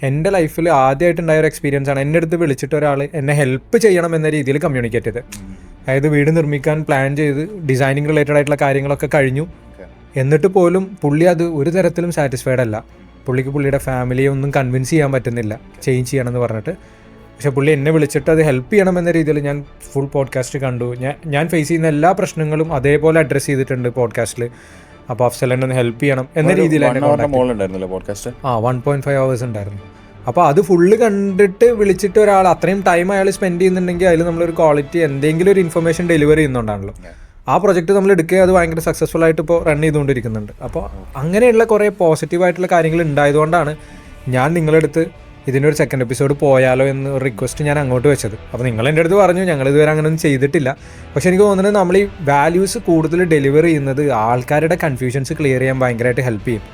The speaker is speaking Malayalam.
എൻ്റെ ലൈഫിൽ ആദ്യമായിട്ടുണ്ടായ ഒരു എക്സ്പീരിയൻസ് ആണ്. എൻ്റെ അടുത്ത് വിളിച്ചിട്ട് ഒരാൾ എന്നെ ഹെൽപ്പ് ചെയ്യണം എന്ന രീതിയിൽ കമ്മ്യൂണിക്കേറ്റ് ചെയ്ത്. അതായത് വീട് നിർമ്മിക്കാൻ പ്ലാൻ ചെയ്ത് ഡിസൈനിങ് റിലേറ്റഡ് ആയിട്ടുള്ള കാര്യങ്ങളൊക്കെ കഴിഞ്ഞു. എന്നിട്ട് പോലും പുള്ളി അത് ഒരു തരത്തിലും സാറ്റിസ്ഫൈഡ് അല്ല. പുള്ളിക്ക് പുള്ളിയുടെ ഫാമിലിയെ ഒന്നും കൺവിൻസ് ചെയ്യാൻ പറ്റുന്നില്ല ചേഞ്ച് ചെയ്യണമെന്ന് പറഞ്ഞിട്ട്. പക്ഷെ പുള്ളി എന്നെ വിളിച്ചിട്ട് അത് ഹെൽപ്പ് ചെയ്യണം എന്ന രീതിയിൽ ഞാൻ ഫുൾ പോഡ്കാസ്റ്റ് കണ്ടു. ഞാൻ ഫേസ് ചെയ്യുന്ന എല്ലാ പ്രശ്നങ്ങളും അതേപോലെ അഡ്രസ്സ് ചെയ്തിട്ടുണ്ട് പോഡ്കാസ്റ്റിൽ. അപ്പോൾ അഫ്സൽ എന്നെ ഒന്ന് ഹെൽപ്പ് ചെയ്യണം എന്ന രീതിയിലാണ് 1.5 hours ഉണ്ടായിരുന്നു. അപ്പോൾ അത് ഫുള്ള് കണ്ടിട്ട് വിളിച്ചിട്ട് ഒരാൾ അത്രയും ടൈം അയാൾ സ്പെൻഡ് ചെയ്യുന്നുണ്ടെങ്കിൽ അതിൽ നമ്മളൊരു ക്വാളിറ്റി എന്തെങ്കിലും ഒരു ഇൻഫർമേഷൻ ഡെലിവറി ചെയ്യുന്നുണ്ടാണല്ലോ. ആ പ്രൊജക്റ്റ് നമ്മൾ എടുക്കുക, അത് ഭയങ്കര സക്സസ്ഫുൾ ആയിട്ട് ഇപ്പോൾ റൺ ചെയ്തുകൊണ്ടിരിക്കുന്നുണ്ട്. അപ്പോൾ അങ്ങനെയുള്ള കുറേ പോസിറ്റീവായിട്ടുള്ള കാര്യങ്ങൾ ഉണ്ടായതുകൊണ്ടാണ് ഞാൻ നിങ്ങളെടുത്ത് ഇതിൻ്റെ ഒരു സെക്കൻഡ് എപ്പിസോഡ് പോയാലോ എന്ന് ഒരു റിക്വസ്റ്റ് ഞാൻ അങ്ങോട്ട് വെച്ചത്. അപ്പോൾ നിങ്ങൾ എൻ്റെ അടുത്ത് പറഞ്ഞു ഞങ്ങൾ ഇതുവരെ അങ്ങനെയൊന്നും ചെയ്തിട്ടില്ല. പക്ഷെ എനിക്ക് തോന്നുന്നത് നമ്മൾ ഈ വാല്യൂസ് കൂടുതൽ ഡെലിവർ ചെയ്യുന്നത് ആൾക്കാരുടെ കൺഫ്യൂഷൻസ് ക്ലിയർ ചെയ്യാൻ ഭയങ്കരമായിട്ട് ഹെൽപ്പ് ചെയ്യും.